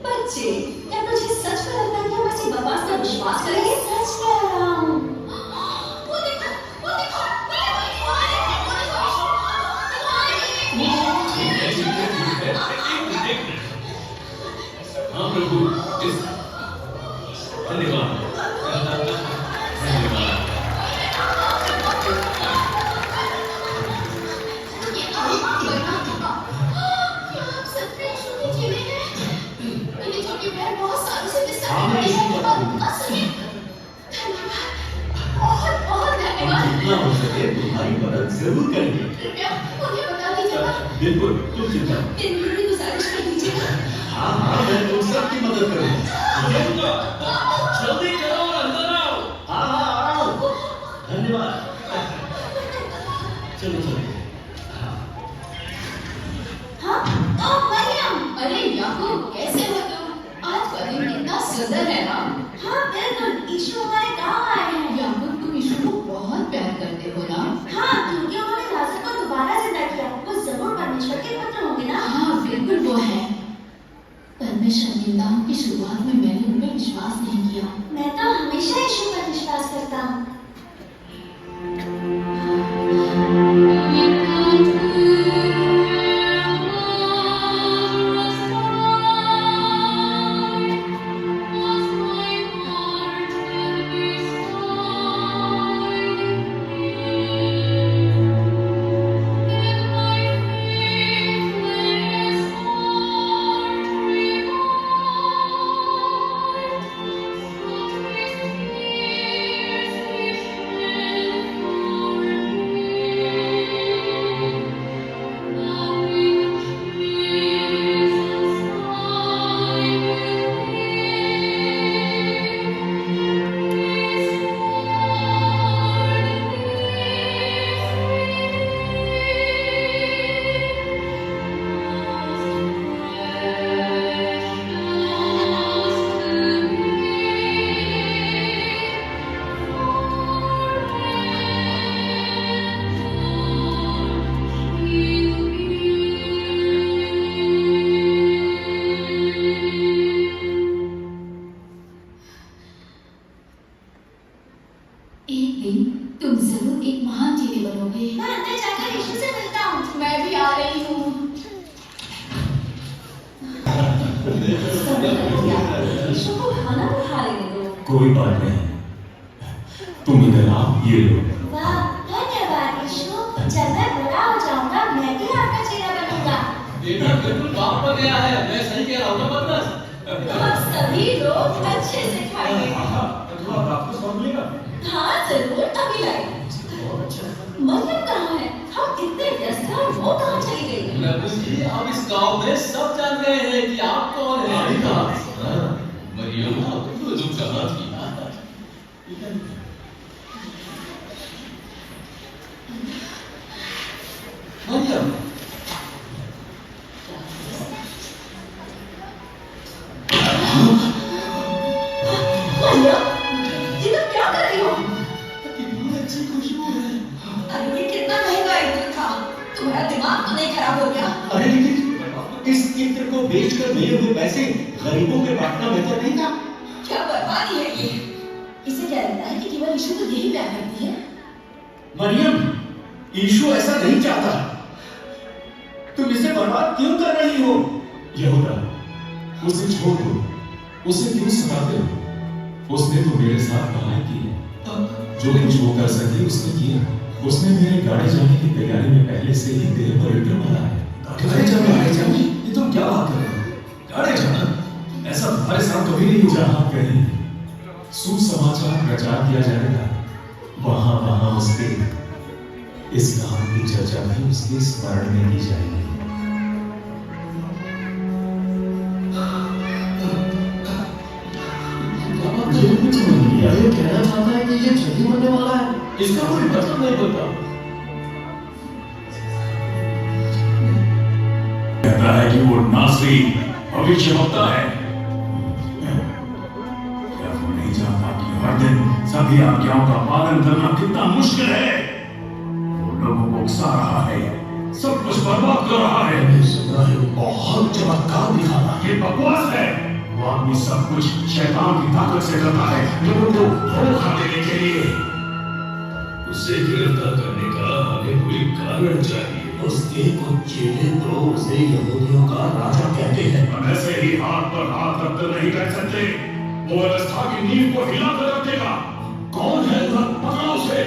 बच्चे, क्या तुझे सच में लगता है कि हम ऐसी बकवास पर विश्वास करेंगे? सच कह रहा हूँ। वो देखो, वो देखो, हाँ प्रभु, धन्यवाद। हो सके तुम्हारी मदद जरूर करेंगे। उन्हें बता दीजिएगा। बिल्कुल, तुम चिंता मत। इनकी गुजारिश कर दीजिएगा। हाँ हाँ, मैं तुम सबकी मदद करूंगा। जल्दी करो और अंदर आओ। हाँ हाँ, आ रहा हूँ। धन्यवाद। चलो चलो। हाँ, मरियम, अरे याकूब, कैसे हो तुम? आज का दिन कितना सुंदर है ना? हाँ बिल्कुल, यीशु हमारे गांव आए हैं। याकूब, तुम यीशु को बहुत प्यार करते हो ना? हाँ, क्योंकि उन्होंने लाजर को दोबारा जिंदा किया। वो जरूर परमेश्वर के पुत्र होंगे ना? हाँ बिल्कुल वो है। पर मैं शर्मिंदा हूँ कि शुरुआत में मैंने उन पर विश्वास नहीं किया। मैं तो हमेशा यीशु पर विश्वास करता हूँ। एक दिन तुम जरूर एक महान चीनी बनोगे। मैं अंदर जाकर यीशु से मिलता हूँ। मैं भी आ रही हूँ। यीशु को खाना भी खा लेने दो। कोई बात नहीं, तुम इधर आओ, ये लो। वाह, धन्यवाद यीशु। जब मैं बड़ा हो जाऊंगा, मैं भी आपका चेला बनूंगा। बेटा बिल्कुल बाप पर गया है, मैं सही कह रहा हूँ ना बदमाश? हम सभी लोग अच्छे से खाएंगे। आपको सब मिलेगा? हाँ जरूर, अभी लाई। मरियम कहाँ है? हम कितने व्यस्त हैं और वो कहाँ चली गई? प्रभु जी, अब इस गांव में सब जान गए हैं कि आप कौन हैं। मरियम, तुम कहाँ थी? मरियम, मरियम, ये तुम क्या कर रही हो? कितनी अच्छी खुशबू है। अरे ये कितना महंगा इत्र था। तुम्हारा दिमाग तो नहीं खराब हो गया? अरे लेकिन इस इत्र को बेचकर मिले हुए पैसे गरीबों के बांटना बेहतर नहीं था? क्या बर्बादी है ये? इसे क्या लगता है कि केवल यीशु को यही प्यार करती है? मरियम, यीशु ऐसा नहीं चाहता। तुम इसे बर्बाद क्यों कर रही हो? यहूदा, उसे छोड़ दो, उसे क्यों सताते हो? उसने तो मेरे साथ कहा कि जो कुछ वो कर सके उसने किया। उसने मेरे गाड़ी जाने की तैयारी में पहले से ही देह पर इत्र भरा है। गाड़ी जाने? ये तुम क्या बात कर रहे हो? गाड़ी जाना? ऐसा तुम्हारे साथ कभी नहीं हुआ। जहाँ कहीं सुसमाचार प्रचार किया जाएगा, वहां वहां उसके इस काम की चर्चा भी उसके स्मरण में की जाएगी। ये कहना चाहता है कि ये छठी मरने वाला है। इसका कोई मतलब नहीं बनता। कहता है कि वो नासरी भविष्यवक्ता है। क्या वो नहीं जानता कि हर दिन सभी आज्ञाओं का पालन करना कितना मुश्किल है? वो लोगों को उकसा रहा है, सब कुछ बर्बाद कर रहा है। बहुत चमत्कार दिखाना। ये बकवास है। वो आदमी सब कुछ शैतान की ताकत से करता है, लोगों को धोखा देने के लिए। उसे गिरफ्तार करने का हमें कोई कारण चाहिए। उसके कुछ चेले तो उसे यहूदियों का राजा कहते हैं। हम ऐसे ही हाथ पर हाथ रखकर नहीं रह सकते। वो व्यवस्था की नींव को हिला कर रख देगा। कौन है? पकड़ो उसे।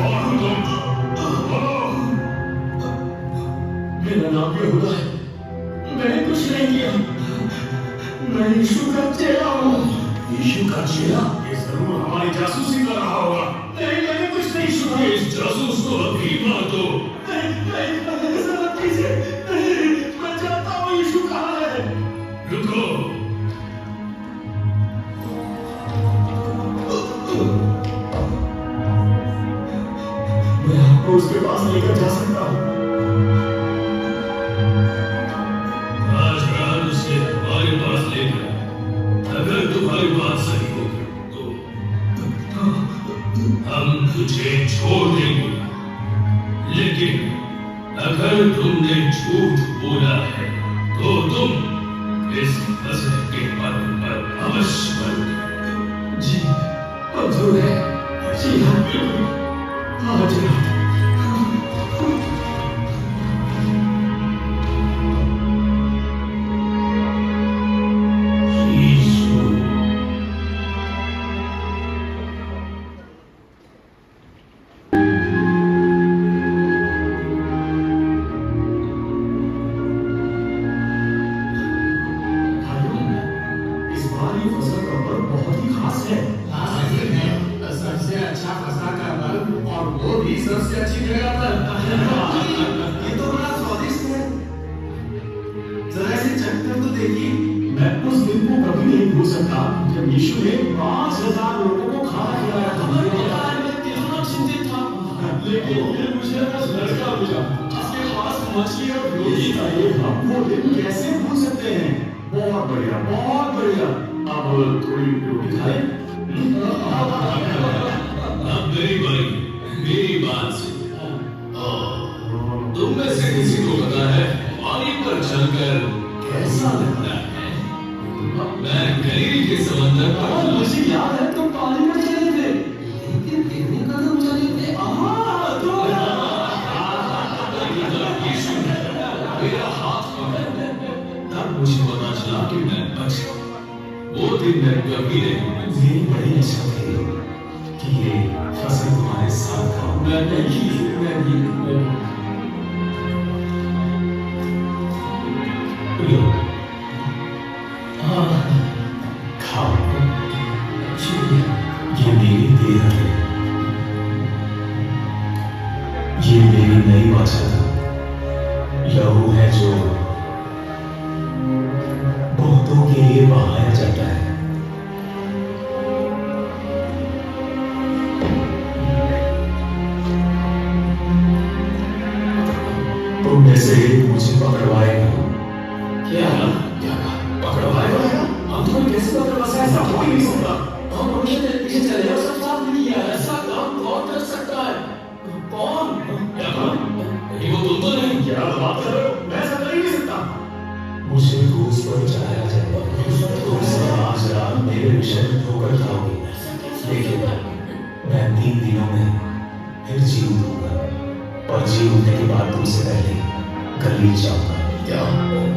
कौन हो तुम? बोलो। मेरा नाम यहूदा है। मैंने कुछ नहीं किया। मैं यीशु का चेला हूँ। यीशु का चेला? ये जरूर हमारी जासूसी कर रहा होगा। नहीं, मैंने कुछ नहीं सुना। इस जासूस को अभी मार दो। नहीं, ऐसा मत कीजिए। नहीं, मैं जानता हूँ यीशु कहाँ है। रुको। मैं आपको उसके पास लेकर जा सकता हूँ। आज रात उसे हमारे पास लेकर, अगर तुम्हारी बात सही होगी तो हम तुझे छोड़ देंगे। लेकिन अगर तुमने झूठ बोला है तो तुम इस फसह के पद पर अवश्य मरोगे। जी, मंजूर है। जी हाँ, बिल्कुल। आज रात। इस बार ये फसल का पर्व बहुत ही खास है। सबसे अच्छा फसा का बल और वो भी सबसे अच्छी जगह पर। ये तो बड़ा स्वादिष्ट है। जरा इसे चखकर तो देखिए। मैं उस दिन को कभी नहीं भूल सकता जब यीशु ने 5,000 लोगों को खाना खिलाया था। मैं कितना चिंतित था। लेकिन फिर मुझे बस लड़का मिला जिसके पास मछली और रोटी था। ये हम वो दिन कैसे भूल सकते हैं? बहुत बढ़िया, बहुत बढ़िया। अब थोड़ी रोटी खाए। अब मेरी बारी, मेरी बात से तुम में से किसी को पता है पानी पर चलकर कैसा लगता है? मैं गलील के समंदर पर और मुझे याद है तुम पानी में चले थे। लेकिन कितने कदम चले थे? यीशु ने मेरा हाथ पकड़ा। तब मुझे पता चला कि मैं बच गया। वो दिन मैं कभी नहीं भूलूंगा। मेरी बड़ी इच्छा थी कि ये फसल तुम्हारे साथ खाऊं। मैं लो। हाँ, खाओ। ये मेरी देह है। ये मेरी नई वाचा लहू है जो बहुतों के लिए बहाया जाता है। तुम में से एक मुझे पकड़वाएगा। क्या पकड़वाएगा? हम तुम्हें कैसे पकड़वा सकते? ऐसा हो ही नहीं सकता। हम हमेशा तेरे पीछे चले और सब साथ नहीं किया। ऐसा काम कौन कर सकता है? कौन? क्या कहा? ये वो तुम तो नहीं? क्या बात कर रहे हो? मैं ऐसा कर ही नहीं सकता। मुझे क्रूस पर चढ़ाया जाएगा। तुम सब आज रात मेरे विषय में ठोकर खाओगे। लेकिन मैं 3 दिनों में फिर जी उठूंगा और जी उठने के बाद तुमसे पहले गलील जाऊंगा। क्या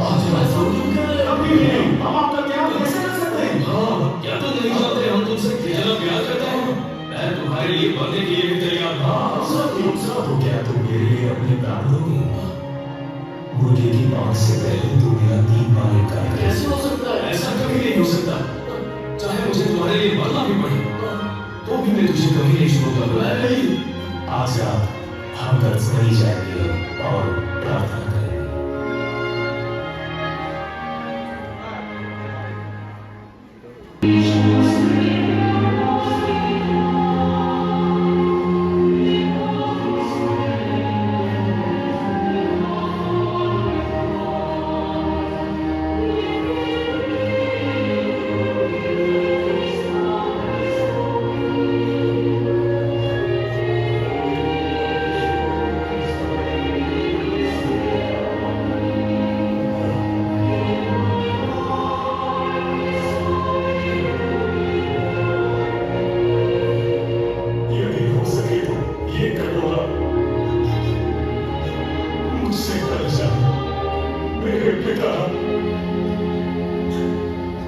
आज ऐसा क्यों कर रहे हो? अभी नहीं। हम आपका क्या कैसे कर सकते हैं? हाँ, क्या तुम नहीं जानते हम तुमसे कितना प्यार करते हैं? मैं तुम्हारे लिए मरने के लिए भी तैयार था। तो क्या तुम मेरे लिए अपने प्राण दोगे? मुर्गे की आंख से पहले तुम मेरा 3 बार इनकार करें। कैसे हो सकता है? ऐसा कभी नहीं हो सकता। चाहे मुझे तुम्हारे लिए मरना भी पड़े तो भी मैं तुझे कभी नहीं छोड़ूंगा। आज रात हम घर से नहीं जाएंगे और प्रार्थना करेंगे। मेरे पिता,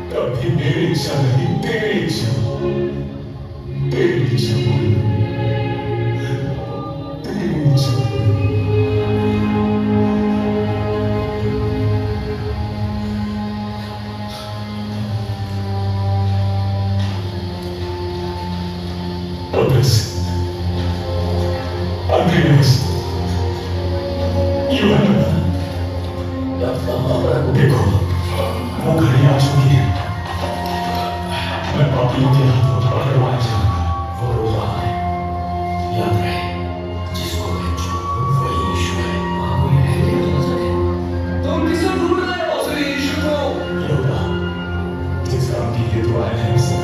तब भी मेरी इच्छा नहीं, तेरी इच्छा, तेरी इच्छा पूरी, तेरी इच्छा पूरी। Others, Andreas, you have देखो, वो घड़ी आ चुकी है। मैं पापियों के हाथों पकड़वाया जाऊंगा। वो रो रहा है। याद रहे, जिसको मैं छूऊं, वही यीशु है। तुम किसे ढूंढ रहे हो? उस यीशु को। यहोवा, जिस काम के लिए तू आया है, उसे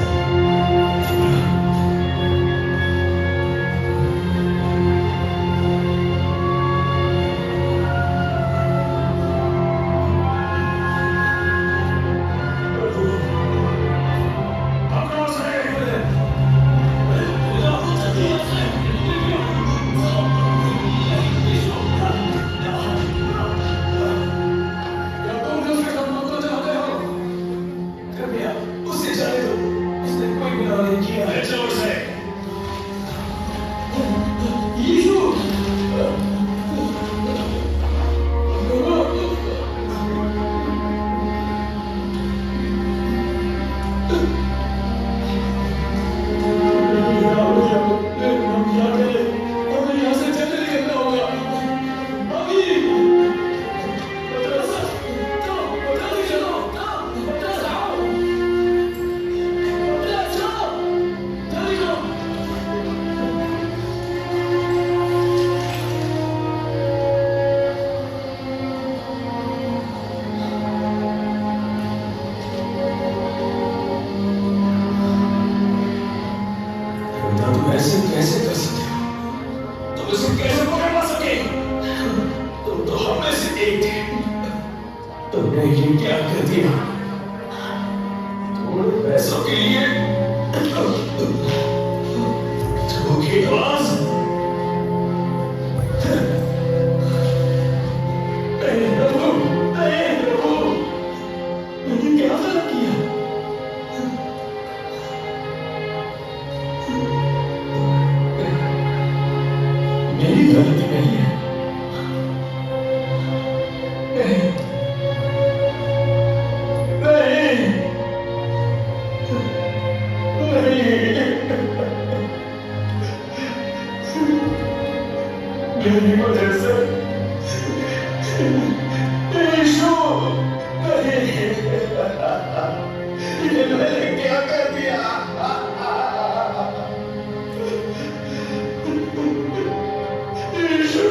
ऐसे कैसे कर सके? तुम इसे कैसे पकड़ सके? तुम तो हम में से एक थे। तुमने ये क्या कर दिया? थोड़े पैसों के लिए धोखेबाज। नहीं प्रभु, नहीं प्रभु, मैंने क्या गलत किया? मेरी गलती नहीं है। नहीं, मेरी वजह से यीशु, नहीं, ये मैंने क्या कर दिया? यीशु,